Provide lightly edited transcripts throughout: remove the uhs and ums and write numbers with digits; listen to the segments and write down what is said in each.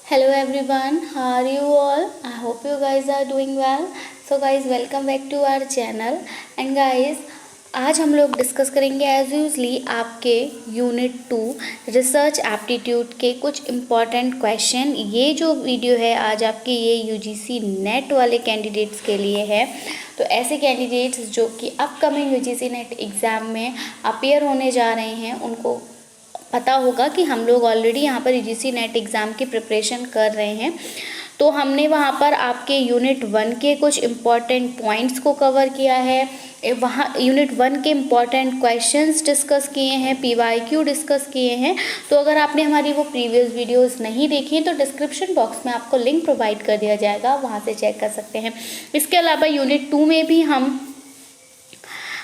Hello everyone, how are you all? I hope you guys are doing well. So guys, welcome back to our channel. And guys, आज हम लोग discuss करेंगे as usually आपके unit 2 research aptitude के कुछ important question. ये जो video है आज आपके ये यूजीसी नेट वाले कैंडिडेट्स के लिए है। तो ऐसे कैंडिडेट्स जो कि अपकमिंग यूजीसी नेट एग्ज़ाम में अपीयर होने जा रहे हैं, उनको पता होगा कि हम लोग ऑलरेडी यहाँ पर यूजीसी नेट एग्ज़ाम की प्रिपरेशन कर रहे हैं। तो हमने वहाँ पर आपके यूनिट 1 के कुछ इम्पॉर्टेंट पॉइंट्स को कवर किया है। वहाँ यूनिट 1 के इम्पॉर्टेंट क्वेश्चंस डिस्कस किए हैं, पीवाईक्यू डिस्कस किए हैं। तो अगर आपने हमारी वो प्रीवियस वीडियोस नहीं देखी हैं तो डिस्क्रिप्शन बॉक्स में आपको लिंक प्रोवाइड कर दिया जाएगा, वहाँ से चेक कर सकते हैं। इसके अलावा यूनिट 2 में भी हम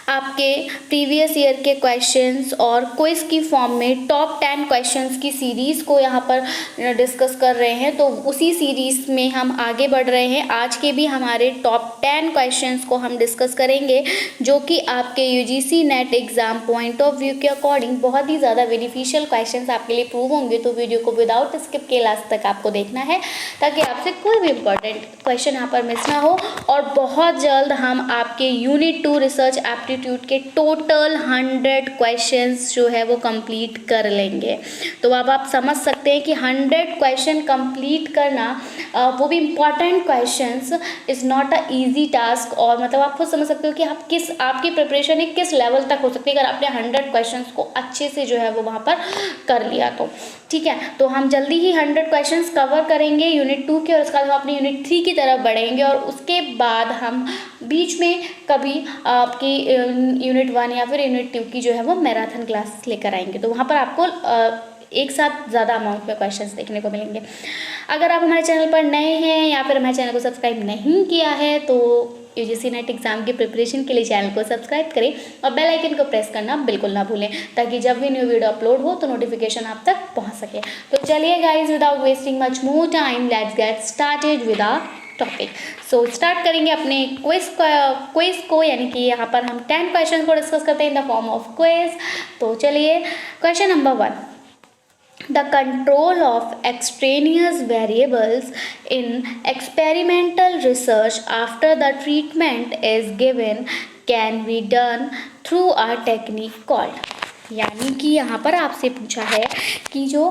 आपके प्रीवियस ईयर के क्वेश्चंस और क्विज की फॉर्म में टॉप 10 क्वेश्चंस की सीरीज़ को यहाँ पर डिस्कस कर रहे हैं। तो उसी सीरीज़ में हम आगे बढ़ रहे हैं। आज के भी हमारे टॉप 10 क्वेश्चंस को हम डिस्कस करेंगे, जो कि आपके UGC net exam point of view के अकॉर्डिंग बहुत ही ज़्यादा बेनिफिशियल क्वेश्चंस आपके लिए प्रूव होंगे। तो वीडियो को विदाउट स्किप के लास्ट तक आपको देखना है, ताकि आपसे कोई भी इम्पॉर्टेंट क्वेश्चन यहाँ पर मिस ना हो। और बहुत जल्द हम आपके यूनिट 2 रिसर्च एप्टीट्यूड के टोटल 100 क्वेश्चंस जो है वो कंप्लीट कर लेंगे। तो अब आप समझ सकते हैं कि 100 क्वेश्चन कंप्लीट करना, वो भी important questions, is not a easy task. और मतलब आप खुद समझ सकते हो कि आपकी प्रिपरेशन एक किस लेवल तक हो सकती है अगर आपने 100 क्वेश्चंस को अच्छे से जो है वो वहाँ पर कर लिया तो। ठीक है, तो हम जल्दी ही 100 क्वेश्चंस कवर करेंगे यूनिट 2 के, और उसके बाद हम अपने यूनिट 3 की तरफ बढ़ेंगे। और उसके बाद हम बीच में कभी आपकी यूनिट 1 या फिर यूनिट 2 की जो है वो मैराथन क्लास लेकर आएंगे। तो वहाँ पर आपको एक साथ ज़्यादा अमाउंट में क्वेश्चंस देखने को मिलेंगे। अगर आप हमारे चैनल पर नए हैं या फिर हमारे चैनल को सब्सक्राइब नहीं किया है तो यूजीसी नेट एग्ज़ाम की प्रिपरेशन के लिए चैनल को सब्सक्राइब करें और बेल आइकन को प्रेस करना बिल्कुल ना भूलें, ताकि जब भी न्यू वीडियो अपलोड हो तो नोटिफिकेशन आप तक पहुंच सके। तो चलिए guys, without wasting much more time, let's get started with our topic. So start करेंगे अपने क्विज को, यानी कि यहाँ पर हम 10 क्वेश्चन को डिस्कस करते हैं in the form of quiz. तो चलिए, question number 1, the control of extraneous variables in experimental research after the treatment is given can be done through a technique called, यानी कि यहाँ पर आपसे पूछा है कि जो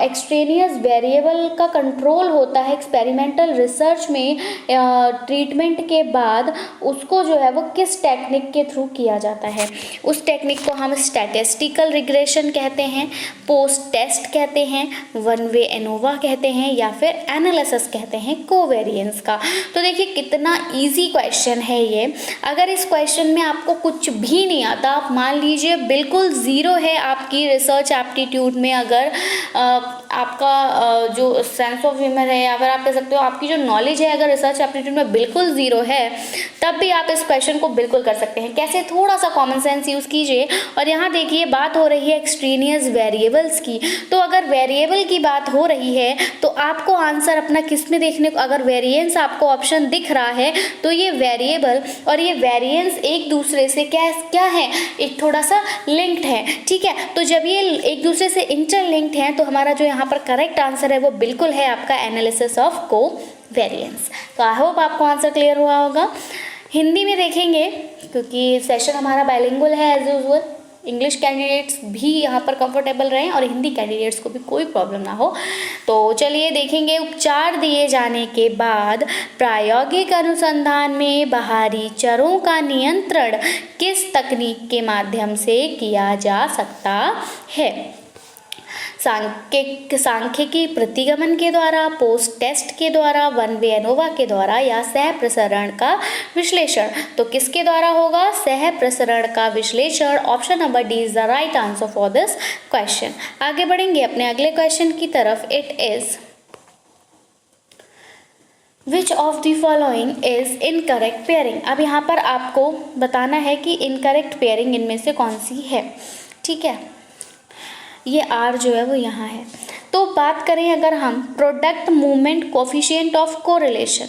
एक्सट्रेनियस वेरिएबल का कंट्रोल होता है एक्सपेरिमेंटल रिसर्च में ट्रीटमेंट के बाद, उसको जो है वो किस टेक्निक के थ्रू किया जाता है। उस टेक्निक को हम स्टैटिस्टिकल रिग्रेशन कहते हैं, पोस्ट टेस्ट कहते हैं, वन वे एनोवा कहते हैं, या फिर एनालिसिस कहते हैं कोवेरिएंस का। तो देखिए कितना ईजी क्वेश्चन है ये। अगर इस क्वेश्चन में आपको कुछ भी नहीं आता, आप मान लीजिए बिल्कुल ज़ीरो है आपकी रिसर्च एप्टीट्यूड में, अगर आपका जो सेंस ऑफ ह्यूमर है, या फिर आप कह सकते हो आपकी जो नॉलेज है अगर रिसर्च एप्टीट्यूड में बिल्कुल ज़ीरो है, तब भी आप इस क्वेश्चन को बिल्कुल कर सकते हैं। कैसे? थोड़ा सा कॉमन सेंस यूज़ कीजिए। और यहाँ देखिए बात हो रही है एक्सट्रेनियस वेरिएबल्स की। तो अगर वेरिएबल की बात हो रही है तो आपको आंसर अपना किस में देखने को, अगर वेरिएंस आपको ऑप्शन दिख रहा है तो ये वेरिएबल और ये वेरिएंस एक दूसरे से क्या है, एक थोड़ा सा लिंक्ड है। ठीक है, तो जब ये एक दूसरे से इंटरलिंक्ड हैं तो हमारा जो यहाँ पर करेक्ट आंसर है वो बिल्कुल है आपका एनालिसिस ऑफ कोवेरिएंस। तो आई होप आपको आंसर क्लियर हुआ होगा। हिंदी में देखेंगे क्योंकि सेशन हमारा बाइलिंगुअल है एज यूजुअल, इंग्लिश कैंडिडेट्स भी यहाँ पर कंफर्टेबल रहें और हिंदी कैंडिडेट्स को भी कोई प्रॉब्लम ना हो। तो चलिए देखेंगे, उपचार दिए जाने के बाद प्रायोगिक अनुसंधान में बाहरी चरों का नियंत्रण किस तकनीक के माध्यम से किया जा सकता है। सांख्यिकी प्रतिगमन के द्वारा, पोस्ट टेस्ट के द्वारा, वन वे एनोवा के द्वारा, या सह प्रसरण का विश्लेषण। तो किसके द्वारा होगा? सह प्रसरण का विश्लेषण। Option number D is the right answer for this question. आगे बढ़ेंगे अपने अगले क्वेश्चन की तरफ। It is which of the following is incorrect pairing. अब यहाँ पर आपको बताना है कि इनकरेक्ट पेयरिंग इनमें से कौन सी है। ठीक है, ये आर जो है वो यहाँ है। तो बात करें अगर हम product movement coefficient of correlation,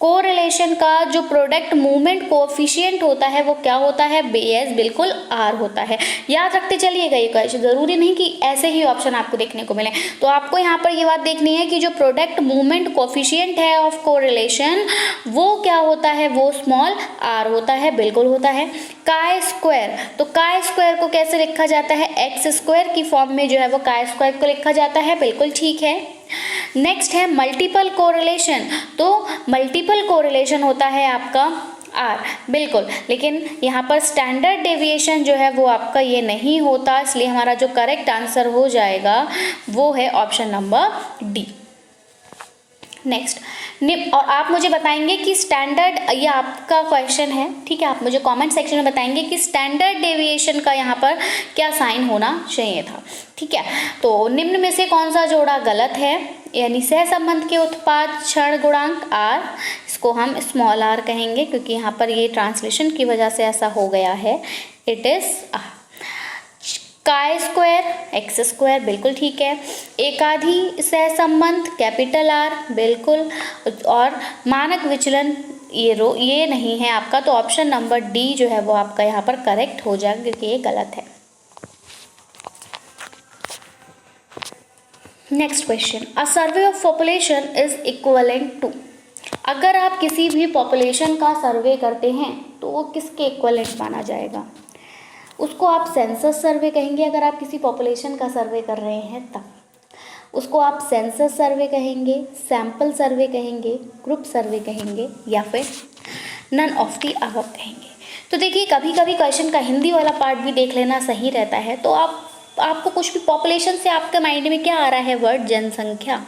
correlation का जो प्रोडक्ट मूवमेंट कोएफिशिएंट होता है वो क्या होता है, बेस बिल्कुल आर होता है। याद रखते चलिएगा ये क्वेश्चन, जरूरी नहीं कि ऐसे ही ऑप्शन आपको देखने को मिले। तो आपको यहाँ पर ये बात देखनी है कि जो प्रोडक्ट मूवमेंट कोएफिशिएंट है ऑफ कोरिलेशन वो क्या होता है, वो स्मॉल आर होता है, बिल्कुल होता है। काय स्क्वायर, तो काय स्क्वायर को कैसे लिखा जाता है, एक्स स्क्वायर की फॉर्म में जो है वो काय स्क्वायर को लिखा जाता है, बिल्कुल ठीक है। नेक्स्ट है मल्टीपल कोरिलेशन, तो मल्टीपल कोरिलेशन होता है आपका आर, बिल्कुल, लेकिन यहाँ पर स्टैंडर्ड डेविएशन जो है वो आपका ये नहीं होता, इसलिए हमारा जो करेक्ट आंसर हो जाएगा वो है ऑप्शन नंबर डी। नेक्स्ट, और आप मुझे बताएंगे कि स्टैंडर्ड, ये आपका क्वेश्चन है, ठीक है, आप मुझे कमेंट सेक्शन में बताएंगे कि स्टैंडर्ड डेविएशन का यहाँ पर क्या साइन होना चाहिए था, ठीक है। तो निम्न में से कौन सा जोड़ा गलत है, यानी सहसंबंध के उत्पाद क्षण गुणांक आर, इसको हम स्मॉल आर कहेंगे क्योंकि यहाँ पर ये ट्रांसलेशन की वजह से ऐसा हो गया है, it is chi square x square, बिल्कुल ठीक है। एकाधी सहसंबंध कैपिटल आर, बिल्कुल, और मानक विचलन ये नहीं है आपका, तो ऑप्शन नंबर डी जो है वो आपका यहाँ पर करेक्ट हो जाएगा क्योंकि ये गलत है। Next question, a survey of population is equivalent to, अगर आप किसी भी पॉपुलेशन का सर्वे करते हैं तो वो किसके इक्वलेंट माना जाएगा, उसको आप सेंसस सर्वे कहेंगे। अगर आप किसी पॉपुलेशन का सर्वे कर रहे हैं तब उसको आप सेंसस सर्वे कहेंगे, सैंपल सर्वे कहेंगे, ग्रुप सर्वे कहेंगे, या फिर नन ऑफ दी अबव कहेंगे। तो देखिए कभी कभी क्वेश्चन का हिंदी वाला पार्ट भी देख लेना सही रहता है। तो आपको कुछ भी पॉपुलेशन से आपके माइंड में क्या आ रहा है, वर्ड जनसंख्या,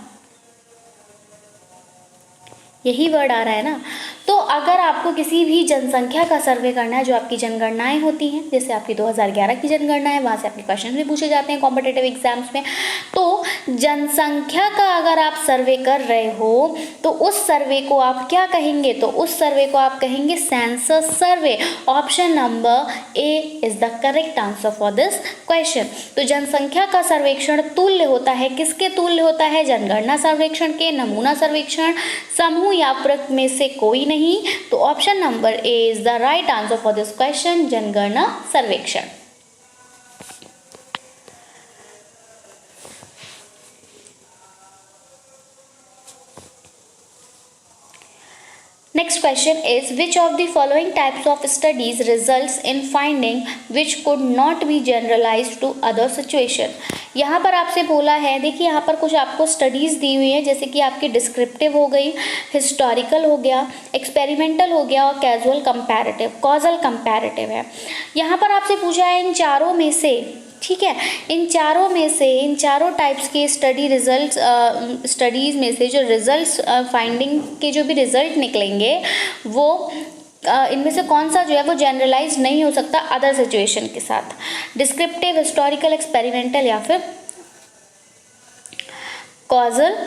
यही वर्ड आ रहा है ना। तो अगर आपको किसी भी जनसंख्या का सर्वे करना है, जो आपकी जनगणनाएं होती हैं, जैसे आपकी 2011 की जनगणना है, वहाँ से आपके क्वेश्चन भी पूछे जाते हैं कॉम्पिटिटिव एग्जाम्स में, तो जनसंख्या का अगर आप सर्वे कर रहे हो तो उस सर्वे को आप क्या कहेंगे, तो उस सर्वे को आप कहेंगे census survey. Option number A is the correct answer for this question. तो जनसंख्या का सर्वेक्षण तुल्य होता है, किसके तुल्य होता है, जनगणना सर्वेक्षण के, नमूना सर्वेक्षण, समूह या प्रक में से कोई नहीं। तो option number A is the right answer for this question, जनगणना सर्वेक्षण। Next question is, which of the following types of studies results in finding which could not be generalized to other situation? यहाँ पर आपसे बोला है, देखिए यहाँ पर कुछ आपको स्टडीज़ दी हुई है, जैसे कि आपकी डिस्क्रिप्टिव हो गई, हिस्टोरिकल हो गया, एक्सपेरिमेंटल हो गया और कैजुअल कंपैरेटिव, कॉजल कंपैरेटिव है। यहाँ पर आपसे पूछा है इन चारों में से, ठीक है, इन चारों में से, इन चारों टाइप्स के स्टडी रिजल्ट्स, स्टडीज़ में से जो रिजल्ट्स, फाइंडिंग के जो भी रिजल्ट निकलेंगे वो इनमें से कौन सा जो है वो जनरलाइज नहीं हो सकता अदर सिचुएशन के साथ, डिस्क्रिप्टिव, हिस्टोरिकल, एक्सपेरिमेंटल या फिर कॉजल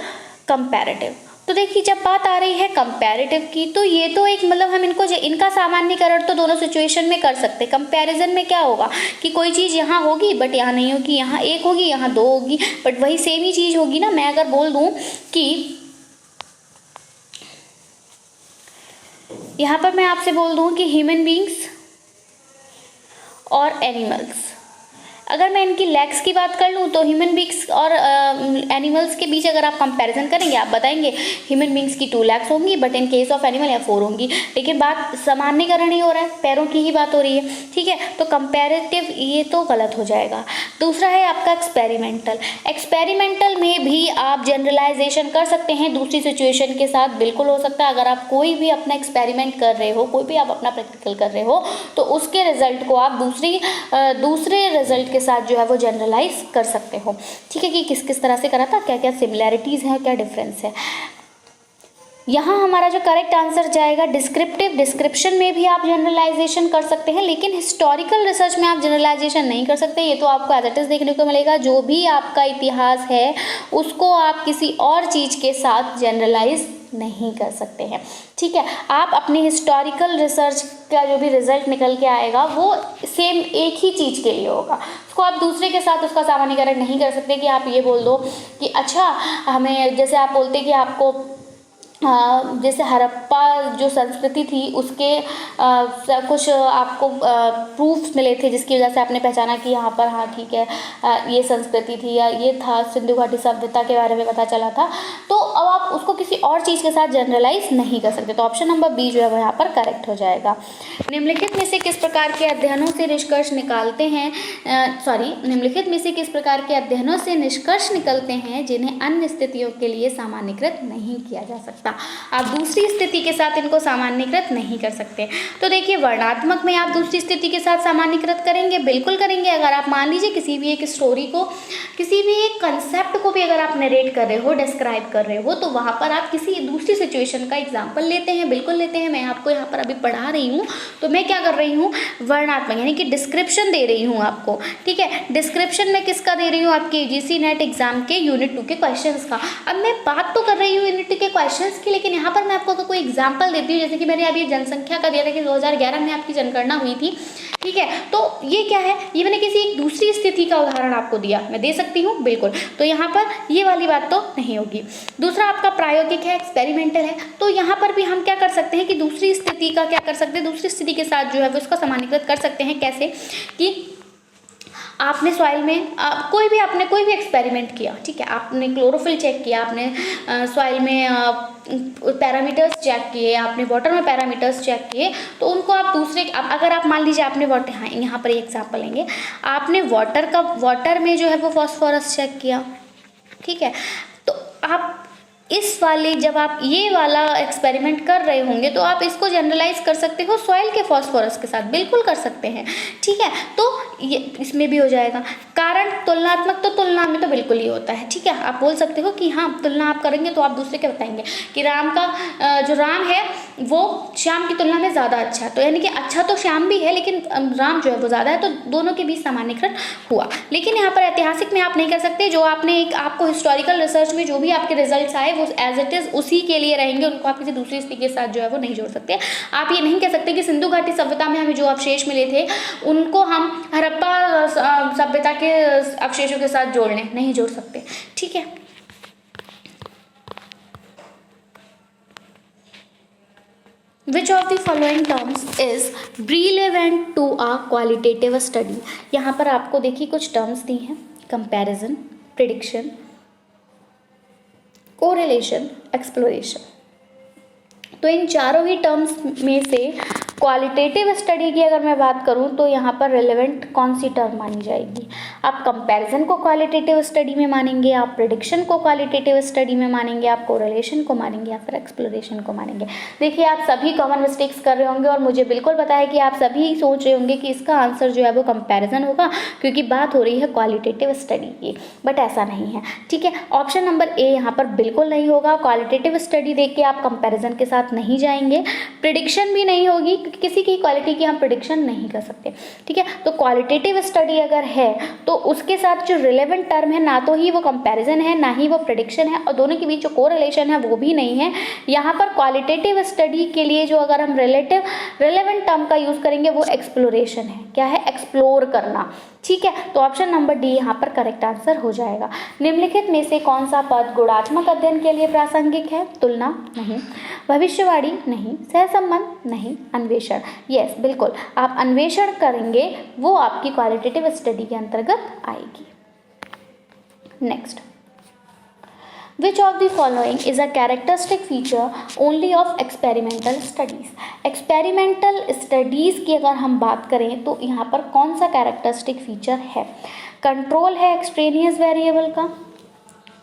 कंपैरेटिव। तो देखिए जब बात आ रही है कंपैरेटिव की, तो ये तो एक मतलब हम इनका सामान्यकरण तो दोनों सिचुएशन में कर सकते हैं। कंपैरिजन में क्या होगा कि कोई चीज़ यहाँ होगी बट यहाँ नहीं होगी, यहाँ एक होगी यहाँ दो होगी, बट वही सेम ही चीज़ होगी ना। मैं अगर बोल दूँ कि यहाँ पर मैं आपसे बोल दूँ कि ह्यूमन बींग्स और एनिमल्स, अगर मैं इनकी लेग्स की बात कर लूँ तो ह्यूमन बींग्स और एनिमल्स के बीच अगर आप कंपैरिजन करेंगे, आप बताएंगे ह्यूमन बींग्स की 2 लेग्स होंगी but in case of animal या 4 होंगी, लेकिन बात सामान्यकरण ही हो रहा है, पैरों की ही बात हो रही है, ठीक है। तो कंपैरेटिव ये तो गलत हो जाएगा। दूसरा है आपका एक्सपेरिमेंटल। एक्सपेरिमेंटल में भी आप जनरलाइजेशन कर सकते हैं दूसरी सिचुएशन के साथ, बिल्कुल हो सकता है। अगर आप कोई भी अपना एक्सपेरिमेंट कर रहे हो, कोई भी आप अपना प्रैक्टिकल कर रहे हो, तो उसके रिजल्ट को आप दूसरे रिजल्ट के साथ जो है वो जनरलाइज कर सकते हो, ठीक है, कि किस किस तरह से करा था, क्या क्या सिमिलैरिटीज़ हैं, क्या डिफरेंस है। यहाँ हमारा जो करेक्ट आंसर जाएगा डिस्क्रिप्टिव। डिस्क्रिप्शन में भी आप जनरलाइजेशन कर सकते हैं, लेकिन हिस्टोरिकल रिसर्च में आप जनरलाइजेशन नहीं कर सकते। ये तो आपको एज इट इज देखने को मिलेगा, जो भी आपका इतिहास है उसको आप किसी और चीज़ के साथ जनरलाइज नहीं कर सकते हैं, ठीक है। आप अपनी हिस्टोरिकल रिसर्च का जो भी रिजल्ट निकल के आएगा वो सेम एक ही चीज़ के लिए होगा, उसको आप दूसरे के साथ उसका सामान्यीकरण नहीं कर सकते कि आप ये बोल दो कि अच्छा हमें, जैसे आप बोलते कि आपको जैसे हड़प्पा जो संस्कृति थी उसके कुछ आपको प्रूफ्स मिले थे जिसकी वजह से आपने पहचाना कि यहाँ पर हाँ ठीक है ये संस्कृति थी या ये था, सिंधु घाटी सभ्यता के बारे में पता चला था। तो अब आप उसको किसी और चीज़ के साथ जनरलाइज नहीं कर सकते, तो ऑप्शन नंबर बी जो है वो यहाँ पर करेक्ट हो जाएगा। निम्नलिखित में से किस प्रकार के अध्ययनों से निष्कर्ष निकालते हैं निम्नलिखित में से किस प्रकार के अध्ययनों से निष्कर्ष निकलते हैं जिन्हें अन्य स्थितियों के लिए सामान्यीकृत नहीं किया जा सकता। आप दूसरी स्थिति के साथ इनको सामान्यीकृत नहीं कर सकते। तो देखिए वर्णात्मक में आप दूसरी स्थिति के साथ सामान्यीकृत करेंगे, बिल्कुल करेंगे। अगर आप मान लीजिए किसी भी एक स्टोरी को, किसी भी एक कंसेप्ट को भी अगर आप नरेट कर रहे हो, डिस्क्राइब कर रहे हो, तो वहाँ पर आप किसी दूसरी सिचुएशन का एग्जाम्पल लेते हैं, बिल्कुल लेते हैं। मैं आपको यहाँ पर अभी पढ़ा रही हूँ तो मैं क्या कर रही हूँ, वर्णात्मक यानी कि डिस्क्रिप्शन दे रही हूँ आपको, ठीक है। डिस्क्रिप्शन में किसका दे रही हूँ, आपके UGC नेट एग्जाम के यूनिट 2 के क्वेश्चंस का। अब मैं बात तो कर रही हूँ यूनिट 2 के क्वेश्चंस की, लेकिन यहाँ पर मैं आपको कोई एग्जाम्पल देती हूँ। जैसे कि मैंने अभी जनसंख्या का दिया था कि 2011 में आपकी जनगणना हुई थी, ठीक है। तो ये क्या है, ये मैंने किसी एक दूसरी स्थिति का उदाहरण आपको दिया, मैं दे सकती हूँ बिल्कुल। तो यहाँ पर ये वाली बात तो नहीं होगी। दूसरा आपका प्रायोगिक है, एक्सपेरिमेंटल है, तो यहाँ पर भी हम क्या कर सकते हैं कि दूसरी स्थिति का क्या कर सकते हैं, दूसरी स्थिति के साथ जो है वो इसको सामान्यीकृत कर सकते हैं। कैसे कि आपने सॉइल में कोई भी एक्सपेरिमेंट किया, ठीक है। आपने क्लोरोफिल चेक किया, आपने सॉइल में पैरामीटर्स चेक किए, आपने वाटर में पैरामीटर्स चेक किए, तो उनको आप दूसरे अगर आप मान लीजिए आपने वाटर, हाँ यहाँ पर एग्जाम्पल लेंगे, आपने वाटर में जो है वो फॉस्फोरस चेक किया, ठीक है। तो आप इस वाले जब आप ये वाला एक्सपेरिमेंट कर रहे होंगे तो आप इसको जनरलाइज कर सकते हो सॉइल के फॉस्फोरस के साथ, बिल्कुल कर सकते हैं, ठीक है। तो ये इसमें भी हो जाएगा। कारण तुलनात्मक, तो तुलना में तो बिल्कुल ही होता है, ठीक है। आप बोल सकते हो कि हाँ तुलना आप करेंगे तो आप दूसरे के बताएंगे कि जो राम है वो श्याम की तुलना में ज़्यादा अच्छा है, तो यानी कि अच्छा तो श्याम भी है लेकिन राम जो है वो ज़्यादा है, तो दोनों के बीच सामान्यीकरण हुआ। लेकिन यहाँ पर ऐतिहासिक में आप नहीं कर सकते। जो आपने आपको हिस्टोरिकल रिसर्च में जो भी आपके रिजल्ट्स आए वो एज इट इज उसी के लिए रहेंगे, उनको आप किसी दूसरी स्थिति के साथ जो है वो नहीं जोड़ सकते। आप ये नहीं कह सकते कि सिंधु घाटी सभ्यता में हमें जो अवशेष मिले थे उनको हम हड़प्पा सभ्यता के अवशेषों के साथ जोड़ लें, नहीं जोड़ सकते, ठीक है। Which of the following terms is relevant to a qualitative study? यहाँ पर आपको देखिए कुछ टर्म्स दी हैं, कंपैरिजन, प्रिडिक्शन, कोरिलेशन, एक्सप्लोरेशन। तो इन चारों ही टर्म्स में से क्वालिटेटिव स्टडी की अगर मैं बात करूं तो यहाँ पर रिलेवेंट कौन सी टर्म मानी जाएगी? आप कंपैरिजन को क्वालिटेटिव स्टडी में मानेंगे, आप प्रेडिक्शन को क्वालिटेटिव स्टडी में मानेंगे, आप कोरिलेशन को मानेंगे या फिर एक्सप्लोरेशन को मानेंगे? देखिए आप सभी कॉमन मिस्टेक्स कर रहे होंगे और मुझे बिल्कुल पता है कि आप सभी सोच रहे होंगे कि इसका आंसर जो है वो कंपैरिजन होगा क्योंकि बात हो रही है क्वालिटेटिव स्टडी की, बट ऐसा नहीं है, ठीक है। ऑप्शन नंबर ए यहाँ पर बिल्कुल नहीं होगा। क्वालिटेटिव स्टडी देख के आप कंपैरिजन के साथ नहीं जाएंगे, प्रिडिक्शन भी नहीं होगी, किसी की क्वालिटी की हम प्रिडिक्शन नहीं कर सकते, ठीक है। तो क्वालिटेटिव स्टडी अगर है तो उसके साथ जो रिलेवेंट टर्म है ना तो ही वो कंपैरिजन है ना ही वो प्रिडिक्शन है, और दोनों के बीच जो कोरिलेशन है वो भी नहीं है। यहाँ पर क्वालिटेटिव स्टडी के लिए जो अगर हम रिलेवेंट टर्म का यूज करेंगे वो एक्सप्लोरेशन है। क्या है? एक्सप्लोर करना, ठीक है। तो ऑप्शन नंबर डी यहाँ पर करेक्ट आंसर हो जाएगा। निम्नलिखित में से कौन सा पद गुणात्मक अध्ययन के लिए प्रासंगिक है? तुलना नहीं, भविष्यवाणी नहीं, सहसंबंध नहीं, अन्वेषण। यस बिल्कुल, आप अन्वेषण करेंगे वो आपकी क्वालिटेटिव स्टडी के अंतर्गत आएगी। Next, Which of the following is a characteristic feature only of experimental studies? Experimental studies की अगर हम बात करें तो यहाँ पर कौन सा characteristic feature है? कंट्रोल है extraneous variable का,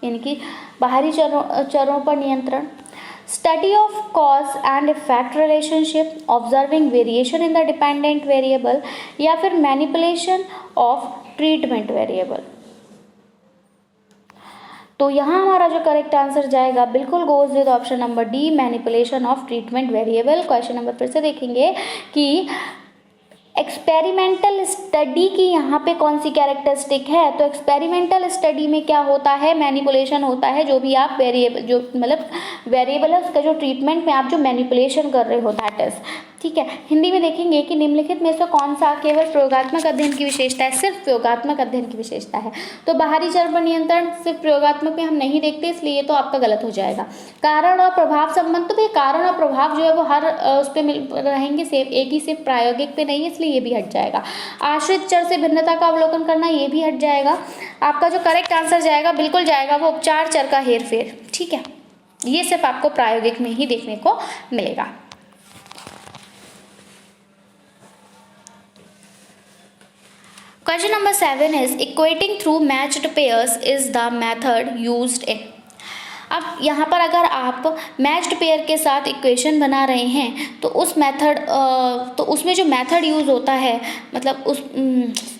यानी कि बाहरी चरों पर नियंत्रण, study of cause and effect relationship, observing variation in the dependent variable, या फिर manipulation of treatment variable। तो यहाँ हमारा जो करेक्ट आंसर जाएगा बिल्कुल goes with option number D, manipulation of treatment variable. Question number फिर से देखेंगे कि एक्सपेरिमेंटल स्टडी की यहाँ पे कौन सी कैरेक्टरिस्टिक है। तो एक्सपेरिमेंटल स्टडी में क्या होता है? मैनिपुलेशन होता है। जो भी आप वेरिएबल, जो मतलब वेरिएबल है उसका जो ट्रीटमेंट में आप जो मैनिपुलेशन कर रहे हो, दैट इज, ठीक है। हिंदी में देखेंगे कि निम्नलिखित में से कौन सा केवल प्रयोगात्मक अध्ययन की विशेषता है, सिर्फ प्रयोगात्मक अध्ययन की विशेषता है। तो बाहरी चर पर नियंत्रण सिर्फ प्रयोगात्मक में हम नहीं देखते, इसलिए ये तो आपका गलत हो जाएगा। कारण और प्रभाव संबंध, तो भाई कारण और प्रभाव जो है वो हर उस पर मिल रहेंगे, सेम एक ही, सिर्फ प्रायोगिक पे नहीं है, इसलिए ये भी हट जाएगा। आश्रित चर से भिन्नता का अवलोकन करना, ये भी हट जाएगा। आपका जो करेक्ट आंसर जाएगा, बिल्कुल जाएगा, वो उपचार चर का हेरफेर। ठीक है, ये सिर्फ आपको प्रायोगिक में ही देखने को मिलेगा। Question number 7 is equating through matched pairs is the method used in। अब यहाँ पर अगर आप मैच्ड पेयर के साथ इक्वेशन बना रहे हैं तो उस मेथड तो उसमें जो मेथड यूज़ होता है, मतलब उस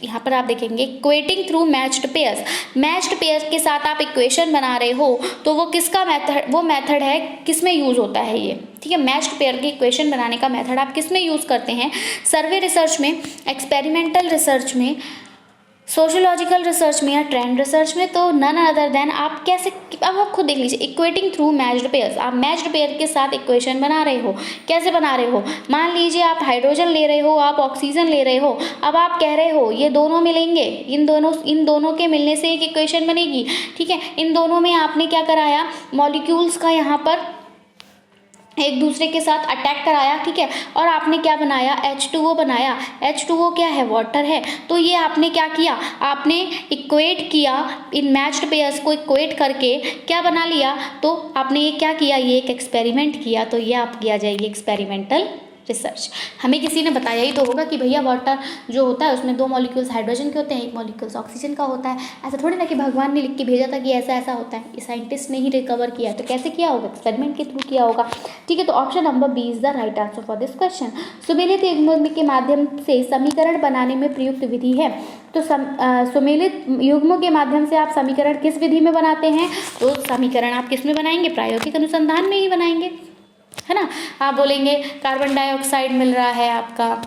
यहाँ पर आप देखेंगे equating through matched pairs, matched pair के साथ आप इक्वेशन बना रहे हो तो वो किसका मेथड, वो मेथड है किस में यूज़ होता है ये। ठीक है, मैच्ड पेयर की इक्वेशन बनाने का मेथड आप किस में यूज़ करते हैं, सर्वे रिसर्च में, एक्सपेरिमेंटल रिसर्च में, सोशियोलॉजिकल रिसर्च में या ट्रेंड रिसर्च में। तो नन अदर देन आप कैसे, अब आप खुद देख लीजिए, इक्वेटिंग थ्रू मैच्ड पेयर्स, आप मैच्ड पेयर के साथ इक्वेशन बना रहे हो। कैसे बना रहे हो, मान लीजिए आप हाइड्रोजन ले रहे हो, आप ऑक्सीजन ले रहे हो, अब आप कह रहे हो ये दोनों मिलेंगे, इन दोनों के मिलने से एक इक्वेशन बनेगी। ठीक है, इन दोनों में आपने क्या कराया, मॉलिक्यूल्स का यहाँ पर एक दूसरे के साथ अटैक कराया। ठीक है, और आपने क्या बनाया, H2O बनाया। H2O क्या है, वाटर है। तो ये आपने क्या किया, आपने इक्वेट किया, इन मैच्ड पेयर्स को इक्वेट करके क्या बना लिया, तो आपने ये क्या किया, ये एक एक्सपेरिमेंट किया। तो ये आपकी आ जाएगी एक्सपेरिमेंटल रिसर्च। हमें किसी ने बताया ही तो होगा कि भैया वाटर जो होता है उसमें 2 मॉलिक्यूल्स हाइड्रोजन के होते हैं, 1 मॉलिक्यूल्स ऑक्सीजन का होता है। ऐसा थोड़ी ना कि भगवान ने लिख के भेजा था कि ऐसा ऐसा होता है, ये साइंटिस्ट ने ही रिकवर किया। तो कैसे किया होगा, एक्सपेरिमेंट के थ्रू किया होगा। ठीक है, तो option number B is the right answer for this question. सुमेलित युग्म के माध्यम से समीकरण बनाने में प्रयुक्त विधि है। तो सुमेलित युग्म के माध्यम से आप समीकरण किस विधि में बनाते हैं, तो समीकरण आप किस में बनाएंगे, प्रायोगिक अनुसंधान में ही बनाएंगे, है ना। आप बोलेंगे कार्बन डाइऑक्साइड मिल रहा है, आपका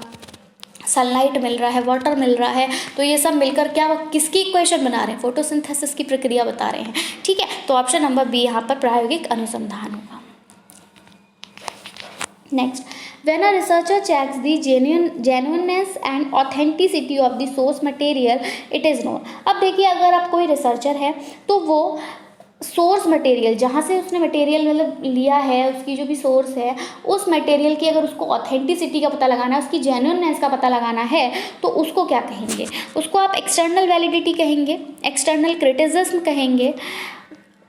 सनलाइट मिल रहा है, वाटर मिल रहा है, तो ये सब मिलकर क्या, किसकी इक्वेशन बना रहे हैं, फोटोसिंथेसिस की प्रक्रिया बता रहे हैं। ठीक है, तो ऑप्शन नंबर बी यहाँ पर प्रायोगिक अनुसंधान होगा। Next, when a researcher checks the genuineness and authenticity of the source material it is known। अब देखिए, अगर आप कोई रिसर्चर है तो वो सोर्स मटेरियल, जहाँ से उसने मटेरियल मतलब लिया है, उसकी जो भी सोर्स है, उस मटेरियल की अगर उसको ऑथेंटिसिटी का पता लगाना है, उसकी जेन्युइननेस का पता लगाना है, तो उसको क्या कहेंगे, उसको आप एक्सटर्नल वैलिडिटी कहेंगे, एक्सटर्नल क्रिटिसिज्म कहेंगे,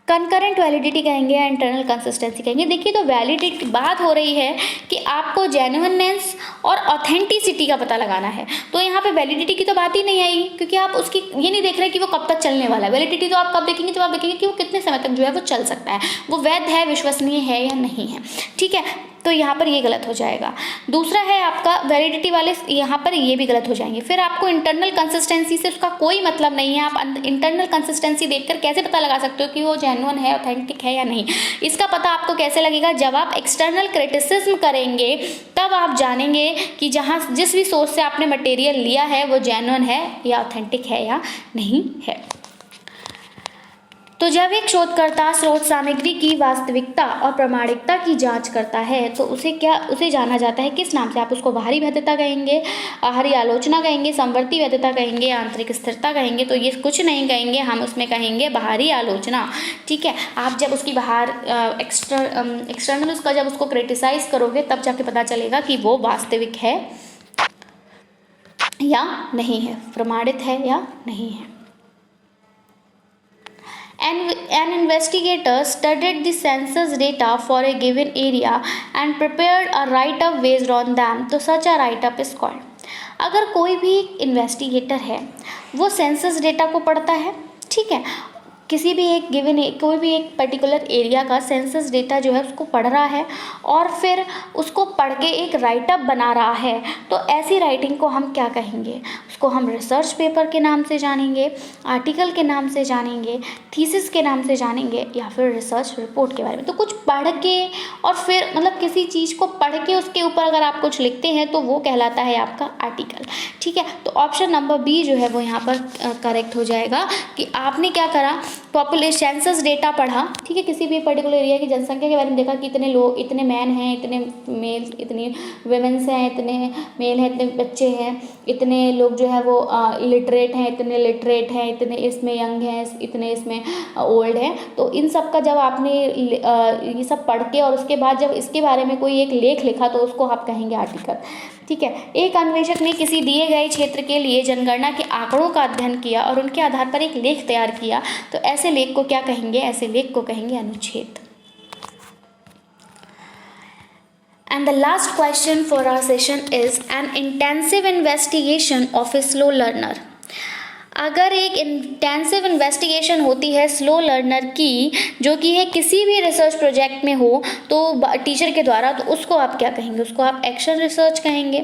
कंकरेंट वैलिडिटी कहेंगे या इंटरनल कंसिस्टेंसी कहेंगे। देखिए, तो वैलिडिटी बात हो रही है कि आपको जेन्युइननेस और ऑथेंटिसिटी का पता लगाना है, तो यहाँ पे वैलिडिटी की तो बात ही नहीं आएगी, क्योंकि आप उसकी ये नहीं देख रहे कि वो कब तक चलने वाला है। वैलिडिटी तो आप कब देखेंगे, जब आप देखेंगे कि वो कितने समय तक जो है वो चल सकता है, वो वैध है, विश्वसनीय है या नहीं है। ठीक है, तो यहाँ पर ये गलत हो जाएगा। दूसरा है आपका वैलिडिटी वाले, यहाँ पर ये भी गलत हो जाएंगे। फिर आपको इंटरनल कंसिस्टेंसी से उसका कोई मतलब नहीं है। आप इंटरनल कंसिस्टेंसी देखकर कैसे पता लगा सकते हो कि वो जेन्युइन है, ऑथेंटिक है या नहीं। इसका पता आपको कैसे लगेगा, जब आप एक्सटर्नल क्रिटिसिज्म करेंगे तब आप जानेंगे कि जिस भी सोर्स से आपने मटेरियल लिया है वो जेन्युइन है या ऑथेंटिक है या नहीं है। तो जब एक शोधकर्ता स्रोत सामग्री की वास्तविकता और प्रामाणिकता की जांच करता है तो उसे जाना जाता है किस नाम से। आप उसको बाहरी वैधता कहेंगे, बाहरी आलोचना कहेंगे, संवर्ती वैधता कहेंगे, आंतरिक स्थिरता कहेंगे। तो ये कुछ नहीं कहेंगे, हम उसमें कहेंगे बाहरी आलोचना। ठीक है, आप जब उसकी बाहर एक्सटर्नल उसका जब उसको क्रिटिसाइज करोगे तब जाके पता चलेगा कि वो वास्तविक है या नहीं है, प्रमाणित है या नहीं है। An investigator studied the census data for a given area and prepared a write-up based on them, तो such a write-up is called। अगर कोई भी इन्वेस्टिगेटर है वो सेंसस डेटा को पढ़ता है, ठीक है, किसी भी एक गिवन कोई भी एक पर्टिकुलर एरिया का सेंसस डेटा जो है उसको पढ़ रहा है और फिर उसको पढ़ के एक राइटअप बना रहा है, तो ऐसी राइटिंग को हम क्या कहेंगे, उसको हम रिसर्च पेपर के नाम से जानेंगे, आर्टिकल के नाम से जानेंगे, थीसिस के नाम से जानेंगे, या फिर रिसर्च रिपोर्ट के बारे में। तो कुछ पढ़ के और फिर मतलब किसी चीज़ को पढ़ के उसके ऊपर अगर आप कुछ लिखते हैं तो वो कहलाता है आपका आर्टिकल। ठीक है, तो ऑप्शन नंबर बी जो है वो यहाँ पर करेक्ट हो जाएगा कि आपने क्या करा पॉपुलेशन सेंसस डेटा पढ़ा, ठीक है, किसी भी पर्टिकुलर एरिया की जनसंख्या के बारे में देखा कि इतने लोग, इतने मैन हैं, इतने मेल, इतनी वेमेंस हैं, इतने मेल हैं, इतने बच्चे हैं, इतने लोग जो है वो लिटरेट हैं, इतने लिटरेट हैं, इतने इसमें यंग हैं, इतने इसमें ओल्ड हैं। तो इन सब का जब आपने ये सब पढ़ के और उसके बाद जब इसके बारे में कोई एक लेख लिखा तो उसको आप कहेंगे आर्टिकल, ठीक है। एक अन्वेषक ने किसी दिए गए क्षेत्र के लिए जनगणना के आंकड़ों का अध्ययन किया और उनके आधार पर एक लेख तैयार किया, तो ऐसे लेख को क्या कहेंगे? ऐसे लेख को कहेंगे अनुच्छेद। And the last question for our session is an intensive investigation of a slow learner. अगर एक इंटेंसिव इन्वेस्टिगेशन होती है स्लो लर्नर की, जो कि है किसी भी रिसर्च प्रोजेक्ट में हो तो टीचर के द्वारा, तो उसको आप क्या कहेंगे? उसको आप एक्शन रिसर्च कहेंगे,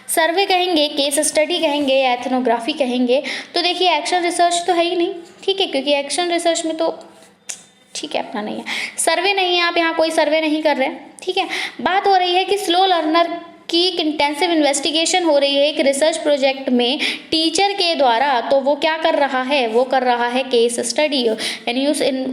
सर्वे कहेंगे, केस स्टडी कहेंगे या एथनोग्राफी कहेंगे? तो देखिए एक्शन रिसर्च तो है ही नहीं, ठीक है, क्योंकि एक्शन रिसर्च में तो ठीक है अपना नहीं है, सर्वे नहीं है, आप यहाँ कोई सर्वे नहीं कर रहे हैं, ठीक है। बात हो रही है कि स्लो लर्नर की एक इंटेंसिव इन्वेस्टिगेशन हो रही है एक रिसर्च प्रोजेक्ट में टीचर के द्वारा, तो वो क्या कर रहा है? वो कर रहा है केस स्टडी, यानी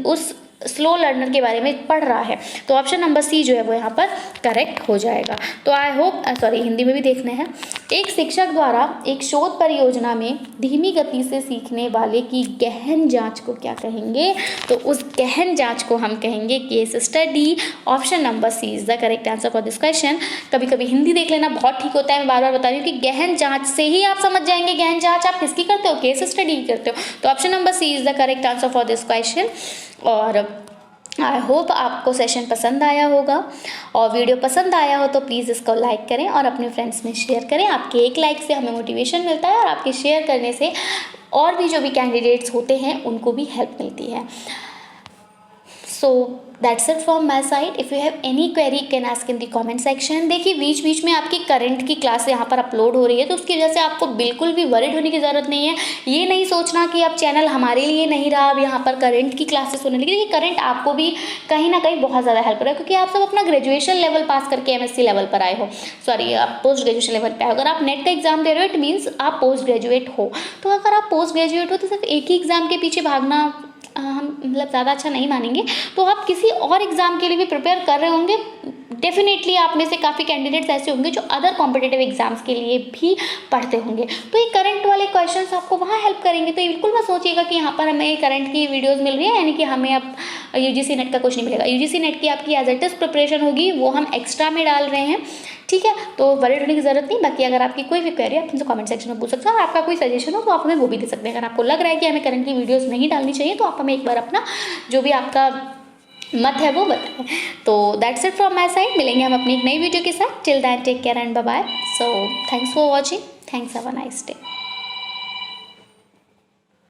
उस स्लो लर्नर के बारे में पढ़ रहा है। तो ऑप्शन नंबर सी जो है वो यहाँ पर करेक्ट हो जाएगा। तो आई होप, सॉरी हिंदी में भी देखने हैं। एक शिक्षक द्वारा एक शोध परियोजना में धीमी गति से सीखने वाले की गहन जांच को क्या कहेंगे? तो उस गहन जांच को हम कहेंगे case study. Option number C is the correct answer for this question. कभी कभी हिंदी देख लेना बहुत ठीक होता है, मैं बार बार बता रही हूँ कि गहन जांच से ही आप समझ जाएंगे गहन जांच आप किसकी करते हो? केस स्टडी करते हो। तो option number C is the correct answer for this question. और आई होप आपको सेशन पसंद आया होगा, और वीडियो पसंद आया हो तो प्लीज़ इसको लाइक करें और अपने फ्रेंड्स में शेयर करें। आपके एक लाइक से हमें मोटिवेशन मिलता है और आपके शेयर करने से और भी जो भी कैंडिडेट्स होते हैं उनको भी हेल्प मिलती है। So that's it from my side. If you have any query can ask in the comment section. देखिए बीच बीच में आपकी करंट की क्लास यहाँ पर अपलोड हो रही है, तो उसकी वजह से आपको बिल्कुल भी वरिड होने की ज़रूरत नहीं है। ये नहीं सोचना कि अब चैनल हमारे लिए नहीं रहा, अब यहाँ पर करंट की क्लासेस होने लगी। देखिए करंट आपको भी कहीं ना कहीं बहुत ज़्यादा हेल्प कर रहा है, क्योंकि आप सब अपना ग्रेजुएशन लेवल पास करके MSc लेवल पर आए हो, सॉरी आप पोस्ट ग्रेजुएशन लेवल पर आए हो। अगर आप नेट का एग्जाम दे रहे हो इट मीन्स आप पोस्ट ग्रेजुएट हो। तो अगर आप पोस्ट ग्रेजुएट हो तो सिर्फ एक ही एग्जाम के पीछे भागना हम मतलब ज़्यादा अच्छा नहीं मानेंगे। तो आप किसी और एग्ज़ाम के लिए भी प्रिपेयर कर रहे होंगे। डेफिनेटली आप में से काफ़ी कैंडिडेट्स ऐसे होंगे जो अदर कॉम्पिटिटिव एग्जाम्स के लिए भी पढ़ते होंगे, तो ये करंट वाले क्वेश्चंस आपको वहाँ हेल्प करेंगे। तो ये बिल्कुल मत सोचिएगा कि यहाँ पर हमें करंट की वीडियोस मिल रही है यानी कि हमें अब UGC नेट का कुछ नहीं मिलेगा। UGC नेट की आपकी एज इट इज प्रिपरेशन होगी, वो हम एक्स्ट्रा में डाल रहे हैं, ठीक है। तो वरीड होने की जरूरत नहीं। बाकी अगर आपकी कोई भी क्वेरी आप मुझे कमेंट सेक्शन में पूछ सकते हैं, और आपका कोई सजेशन हो तो आप हमें वो भी दे सकते हैं। अगर आपको लग रहा है कि हमें करंट की वीडियोस नहीं डालनी चाहिए तो आप हमें एक बार अपना जो भी आपका मत है वो बताएं। तो that's it from my side. मिलेंगे हम अपनी एक नई वीडियो के साथ। Till then take care and bye bye. So thanks for watching. Thanks, have a nice day.